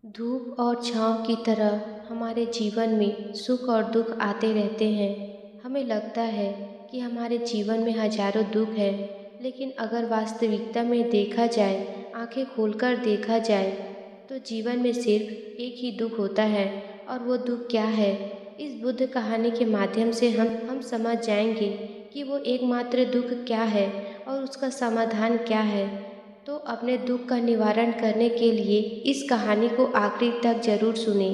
धूप और छाँव की तरह हमारे जीवन में सुख और दुख आते रहते हैं। हमें लगता है कि हमारे जीवन में हजारों दुख हैं, लेकिन अगर वास्तविकता में देखा जाए, आंखें खोलकर देखा जाए, तो जीवन में सिर्फ एक ही दुख होता है। और वो दुख क्या है? इस बुद्ध कहानी के माध्यम से हम समझ जाएंगे कि वो एकमात्र दुख क्या है और उसका समाधान क्या है। तो अपने दुख का निवारण करने के लिए इस कहानी को आखिरी तक जरूर सुने।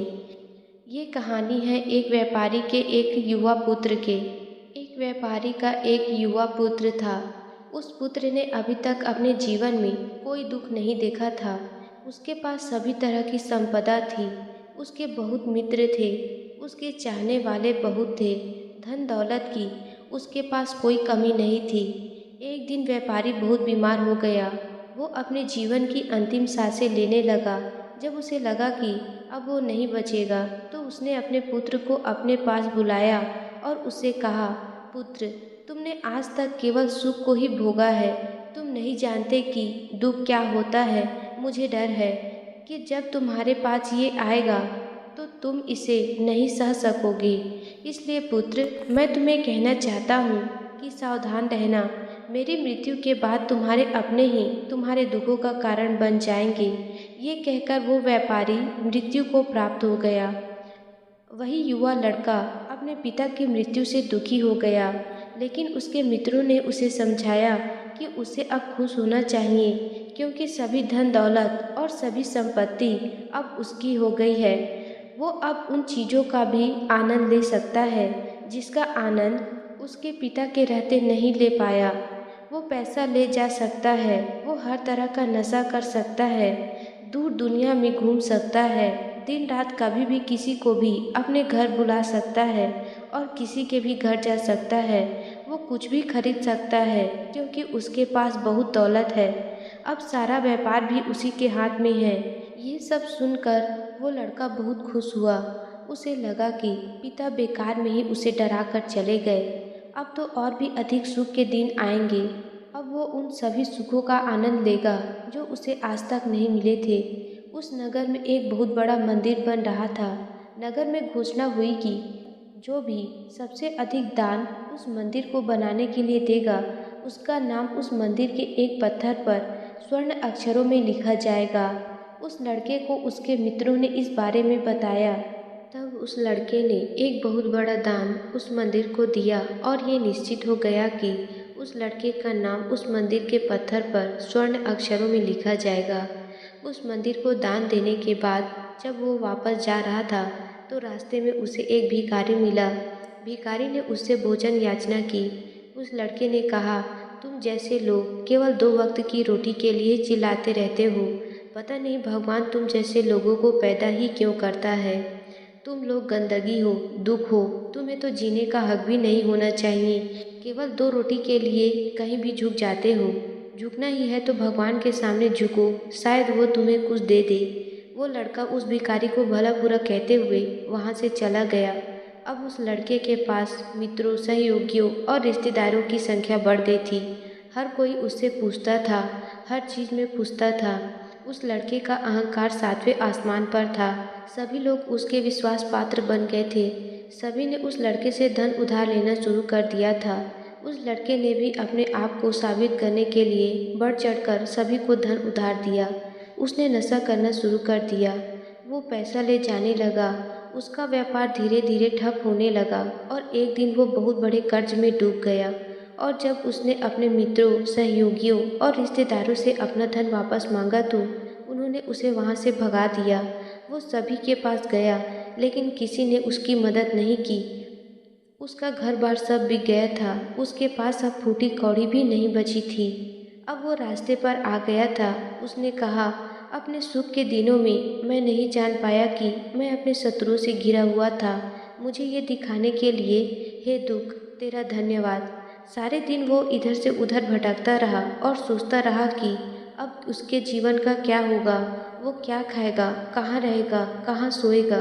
ये कहानी है एक व्यापारी के एक युवा पुत्र के। एक व्यापारी का एक युवा पुत्र था। उस पुत्र ने अभी तक अपने जीवन में कोई दुख नहीं देखा था। उसके पास सभी तरह की संपदा थी। उसके बहुत मित्र थे। उसके चाहने वाले बहुत थे। धन दौलत की उसके पास कोई कमी नहीं थी। एक दिन व्यापारी बहुत बीमार हो गया। वो अपने जीवन की अंतिम सांसें लेने लगा। जब उसे लगा कि अब वो नहीं बचेगा, तो उसने अपने पुत्र को अपने पास बुलाया और उससे कहा, पुत्र, तुमने आज तक केवल सुख को ही भोगा है। तुम नहीं जानते कि दुख क्या होता है। मुझे डर है कि जब तुम्हारे पास ये आएगा तो तुम इसे नहीं सह सकोगे। इसलिए पुत्र, मैं तुम्हें कहना चाहता हूँ कि सावधान रहना। मेरी मृत्यु के बाद तुम्हारे अपने ही तुम्हारे दुखों का कारण बन जाएंगे। ये कहकर वो व्यापारी मृत्यु को प्राप्त हो गया। वही युवा लड़का अपने पिता की मृत्यु से दुखी हो गया, लेकिन उसके मित्रों ने उसे समझाया कि उसे अब खुश होना चाहिए, क्योंकि सभी धन दौलत और सभी संपत्ति अब उसकी हो गई है। वो अब उन चीज़ों का भी आनंद ले सकता है जिसका आनंद उसके पिता के रहते नहीं ले पाया। वो पैसा ले जा सकता है, वो हर तरह का नशा कर सकता है, दूर दुनिया में घूम सकता है, दिन रात कभी भी किसी को भी अपने घर बुला सकता है और किसी के भी घर जा सकता है। वो कुछ भी खरीद सकता है क्योंकि उसके पास बहुत दौलत है। अब सारा व्यापार भी उसी के हाथ में है। ये सब सुनकर वो लड़का बहुत खुश हुआ। उसे लगा कि पिता बेकार में ही उसे डरा कर चले गए। अब तो और भी अधिक सुख के दिन आएंगे। अब वो उन सभी सुखों का आनंद लेगा जो उसे आज तक नहीं मिले थे। उस नगर में एक बहुत बड़ा मंदिर बन रहा था। नगर में घोषणा हुई कि जो भी सबसे अधिक दान उस मंदिर को बनाने के लिए देगा, उसका नाम उस मंदिर के एक पत्थर पर स्वर्ण अक्षरों में लिखा जाएगा। उस लड़के को उसके मित्रों ने इस बारे में बताया। तब उस लड़के ने एक बहुत बड़ा दान उस मंदिर को दिया और ये निश्चित हो गया कि उस लड़के का नाम उस मंदिर के पत्थर पर स्वर्ण अक्षरों में लिखा जाएगा। उस मंदिर को दान देने के बाद जब वो वापस जा रहा था, तो रास्ते में उसे एक भिखारी मिला। भिखारी ने उससे भोजन याचना की। उस लड़के ने कहा, तुम जैसे लोग केवल 2 वक्त की रोटी के लिए चिल्लाते रहते हो। पता नहीं भगवान तुम जैसे लोगों को पैदा ही क्यों करता है। तुम लोग गंदगी हो, दुख हो, तुम्हें तो जीने का हक भी नहीं होना चाहिए। केवल 2 रोटी के लिए कहीं भी झुक जाते हो। झुकना ही है तो भगवान के सामने झुको, शायद वो तुम्हें कुछ दे दे। वो लड़का उस भिखारी को भला बुरा कहते हुए वहाँ से चला गया। अब उस लड़के के पास मित्रों, सहयोगियों और रिश्तेदारों की संख्या बढ़ गई थी। हर कोई उससे पूछता था, हर चीज़ में पूछता था। उस लड़के का अहंकार 7वें आसमान पर था। सभी लोग उसके विश्वास पात्र बन गए थे। सभी ने उस लड़के से धन उधार लेना शुरू कर दिया था। उस लड़के ने भी अपने आप को साबित करने के लिए बढ़ चढ़कर सभी को धन उधार दिया। उसने नशा करना शुरू कर दिया। वो पैसा ले जाने लगा। उसका व्यापार धीरे धीरे ठप होने लगा और एक दिन वो बहुत बड़े कर्ज में डूब गया। और जब उसने अपने मित्रों, सहयोगियों और रिश्तेदारों से अपना धन वापस मांगा तो उन्होंने उसे वहाँ से भगा दिया। वो सभी के पास गया, लेकिन किसी ने उसकी मदद नहीं की। उसका घर बार सब बिक गया था। उसके पास अब फूटी कौड़ी भी नहीं बची थी। अब वो रास्ते पर आ गया था। उसने कहा, अपने सुख के दिनों में मैं नहीं जान पाया कि मैं अपने शत्रुओं से घिरा हुआ था। मुझे ये दिखाने के लिए, हे दुख, तेरा धन्यवाद। सारे दिन वो इधर से उधर भटकता रहा और सोचता रहा कि अब उसके जीवन का क्या होगा। वो क्या खाएगा, कहाँ रहेगा, कहाँ सोएगा।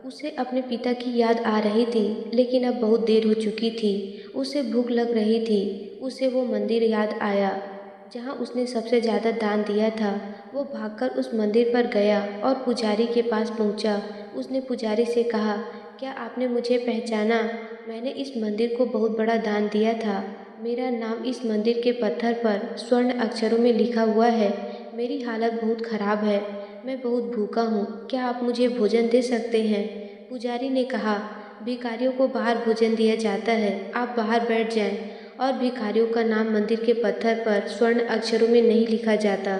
उसे अपने पिता की याद आ रही थी, लेकिन अब बहुत देर हो चुकी थी। उसे भूख लग रही थी। उसे वो मंदिर याद आया जहाँ उसने सबसे ज़्यादा दान दिया था। वो भागकर उस मंदिर पर गया और पुजारी के पास पहुंचा। उसने पुजारी से कहा, क्या आपने मुझे पहचाना? मैंने इस मंदिर को बहुत बड़ा दान दिया था। मेरा नाम इस मंदिर के पत्थर पर स्वर्ण अक्षरों में लिखा हुआ है। मेरी हालत बहुत खराब है। मैं बहुत भूखा हूँ। क्या आप मुझे भोजन दे सकते हैं? पुजारी ने कहा, भिखारियों को बाहर भोजन दिया जाता है। आप बाहर बैठ जाएं। और भिखारियों का नाम मंदिर के पत्थर पर स्वर्ण अक्षरों में नहीं लिखा जाता।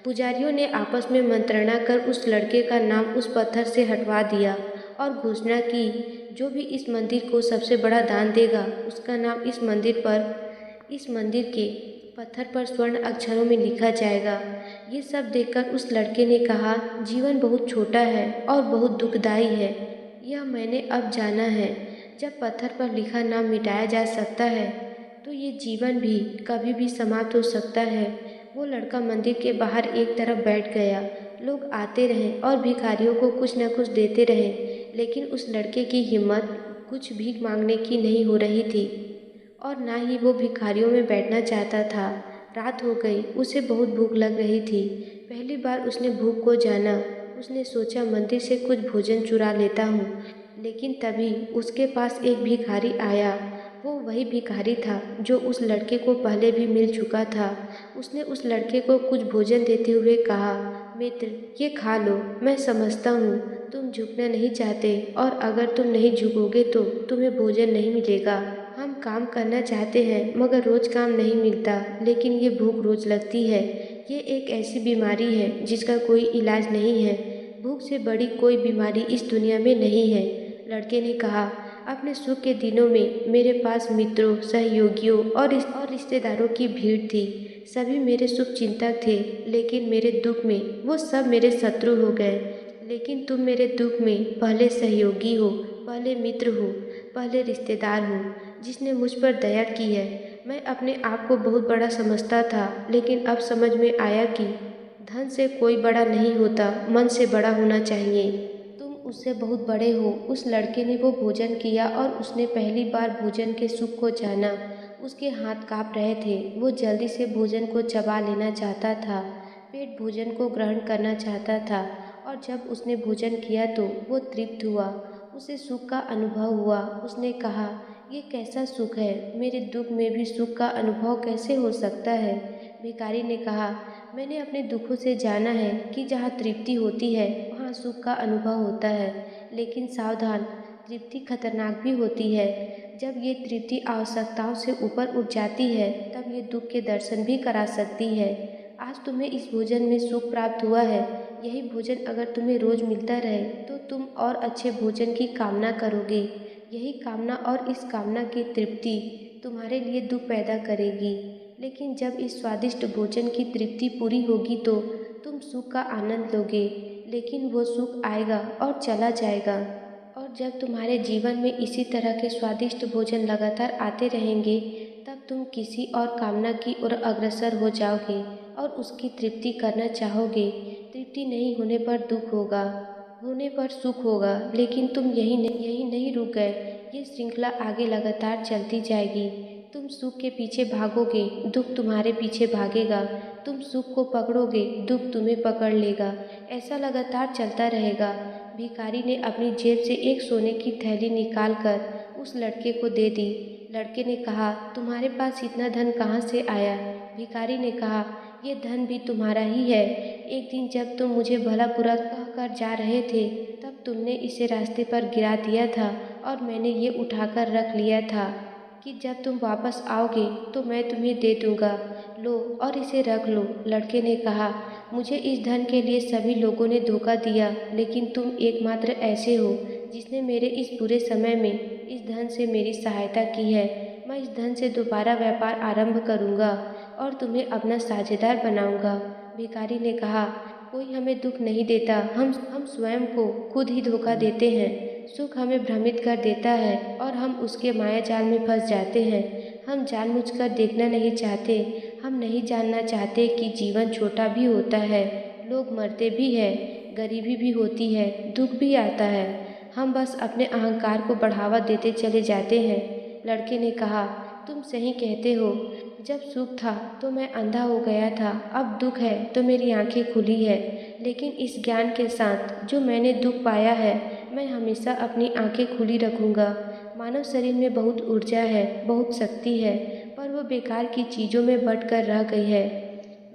पुजारियों ने आपस में मंत्रणा कर उस लड़के का नाम उस पत्थर से हटवा दिया और घोषणा की, जो भी इस मंदिर को सबसे बड़ा दान देगा उसका नाम इस मंदिर के पत्थर पर स्वर्ण अक्षरों में लिखा जाएगा। ये सब देखकर उस लड़के ने कहा, जीवन बहुत छोटा है और बहुत दुखदाई है। यह मैंने अब जाना है। जब पत्थर पर लिखा नाम मिटाया जा सकता है तो ये जीवन भी कभी भी समाप्त हो सकता है। वो लड़का मंदिर के बाहर एक तरफ बैठ गया। लोग आते रहे और भिखारियों को कुछ न कुछ देते रहे, लेकिन उस लड़के की हिम्मत कुछ भीख मांगने की नहीं हो रही थी और ना ही वो भिखारियों में बैठना चाहता था। रात हो गई। उसे बहुत भूख लग रही थी। पहली बार उसने भूख को जाना। उसने सोचा मंदिर से कुछ भोजन चुरा लेता हूँ, लेकिन तभी उसके पास एक भिखारी आया। वो वही भिखारी था जो उस लड़के को पहले भी मिल चुका था। उसने उस लड़के को कुछ भोजन देते हुए कहा, मित्र, ये खा लो। मैं समझता हूँ तुम झुकना नहीं चाहते और अगर तुम नहीं झुकोगे तो तुम्हें भोजन नहीं मिलेगा। हम काम करना चाहते हैं मगर रोज काम नहीं मिलता, लेकिन ये भूख रोज लगती है। ये एक ऐसी बीमारी है जिसका कोई इलाज नहीं है। भूख से बड़ी कोई बीमारी इस दुनिया में नहीं है। लड़के ने कहा, अपने सुख के दिनों में मेरे पास मित्रों, सहयोगियों और रिश्तेदारों की भीड़ थी। सभी मेरे शुभ चिंतक थे, लेकिन मेरे दुख में वो सब मेरे शत्रु हो गए। लेकिन तुम मेरे दुख में पहले सहयोगी हो, पहले मित्र हो, पहले रिश्तेदार हो, जिसने मुझ पर दया की है। मैं अपने आप को बहुत बड़ा समझता था, लेकिन अब समझ में आया कि धन से कोई बड़ा नहीं होता, मन से बड़ा होना चाहिए। तुम उससे बहुत बड़े हो। उस लड़के ने वो भोजन किया और उसने पहली बार भोजन के सुख को जाना। उसके हाथ काँप रहे थे। वो जल्दी से भोजन को चबा लेना चाहता था। पेट भोजन को ग्रहण करना चाहता था और जब उसने भोजन किया तो वो तृप्त हुआ। उसे सुख का अनुभव हुआ। उसने कहा, ये कैसा सुख है? मेरे दुख में भी सुख का अनुभव कैसे हो सकता है? भिखारी ने कहा, मैंने अपने दुखों से जाना है कि जहाँ तृप्ति होती है वहाँ सुख का अनुभव होता है। लेकिन सावधान, तृप्ति खतरनाक भी होती है। जब ये तृप्ति आवश्यकताओं से ऊपर उठ जाती है तब ये दुख के दर्शन भी करा सकती है। आज तुम्हें इस भोजन में सुख प्राप्त हुआ है। यही भोजन अगर तुम्हें रोज मिलता रहे तो तुम और अच्छे भोजन की कामना करोगे। यही कामना और इस कामना की तृप्ति तुम्हारे लिए दुख पैदा करेगी। लेकिन जब इस स्वादिष्ट भोजन की तृप्ति पूरी होगी तो तुम सुख का आनंद लोगे, लेकिन वो सुख आएगा और चला जाएगा। और जब तुम्हारे जीवन में इसी तरह के स्वादिष्ट भोजन लगातार आते रहेंगे तब तुम किसी और कामना की ओर अग्रसर हो जाओगे और उसकी तृप्ति करना चाहोगे। तृप्ति नहीं होने पर दुख होगा, होने पर सुख होगा, लेकिन तुम यही नहीं रुक गए। ये श्रृंखला आगे लगातार चलती जाएगी। तुम सुख के पीछे भागोगे, दुख तुम्हारे पीछे भागेगा। तुम सुख को पकड़ोगे, दुख तुम्हें पकड़ लेगा। ऐसा लगातार चलता रहेगा। भिखारी ने अपनी जेब से एक सोने की थैली निकालकर उस लड़के को दे दी। लड़के ने कहा, तुम्हारे पास इतना धन कहाँ से आया? भिखारी ने कहा, ये धन भी तुम्हारा ही है। एक दिन जब तुम मुझे भला बुरा कहकर जा रहे थे तब तुमने इसे रास्ते पर गिरा दिया था और मैंने ये उठाकर रख लिया था कि जब तुम वापस आओगे तो मैं तुम्हें दे दूंगा। लो और इसे रख लो। लड़के ने कहा, मुझे इस धन के लिए सभी लोगों ने धोखा दिया, लेकिन तुम एकमात्र ऐसे हो जिसने मेरे इस बुरे समय में इस धन से मेरी सहायता की है। मैं इस धन से दोबारा व्यापार आरंभ करूंगा और तुम्हें अपना साझेदार बनाऊंगा। भिखारी ने कहा, कोई हमें दुख नहीं देता, हम स्वयं को खुद ही धोखा देते हैं। सुख हमें भ्रमित कर देता है और हम उसके माया जाल में फंस जाते हैं। हम जानबूझकर देखना नहीं चाहते। हम नहीं जानना चाहते कि जीवन छोटा भी होता है, लोग मरते भी हैं, गरीबी भी होती है, दुख भी आता है। हम बस अपने अहंकार को बढ़ावा देते चले जाते हैं। लड़के ने कहा, तुम सही कहते हो। जब सुख था तो मैं अंधा हो गया था, अब दुख है तो मेरी आंखें खुली है। लेकिन इस ज्ञान के साथ जो मैंने दुख पाया है, मैं हमेशा अपनी आंखें खुली रखूँगा। मानव शरीर में बहुत ऊर्जा है, बहुत शक्ति है, पर वो बेकार की चीज़ों में बट कर रह गई है,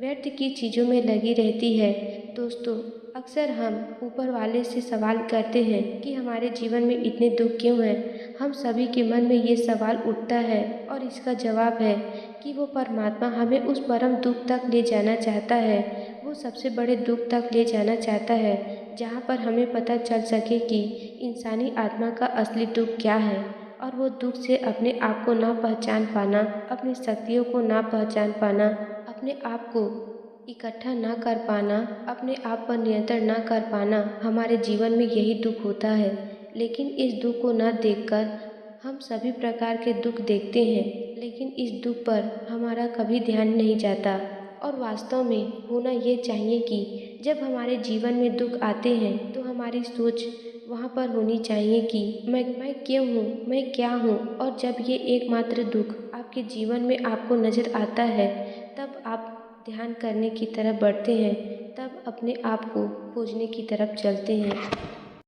व्यर्थ की चीज़ों में लगी रहती है। दोस्तों, अक्सर हम ऊपर वाले से सवाल करते हैं कि हमारे जीवन में इतने दुख क्यों हैं। हम सभी के मन में ये सवाल उठता है और इसका जवाब है कि वो परमात्मा हमें उस परम दुख तक ले जाना चाहता है। वो सबसे बड़े दुख तक ले जाना चाहता है जहाँ पर हमें पता चल सके कि इंसानी आत्मा का असली दुख क्या है। और वो दुख से अपने आप को ना पहचान पाना, अपनी शक्तियों को ना पहचान पाना, अपने आप को इकट्ठा ना कर पाना, अपने आप पर नियंत्रण ना कर पाना, हमारे जीवन में यही दुख होता है। लेकिन इस दुख को ना देखकर हम सभी प्रकार के दुख देखते हैं, लेकिन इस दुख पर हमारा कभी ध्यान नहीं जाता। और वास्तव में होना ये चाहिए कि जब हमारे जीवन में दुख आते हैं तो हमारी सोच वहाँ पर होनी चाहिए कि मैं क्यों हूँ, मैं क्या हूँ। और जब ये एकमात्र दुख आपके जीवन में आपको नज़र आता है, तब आप ध्यान करने की तरफ बढ़ते हैं, तब अपने आप को खोजने की तरफ चलते हैं।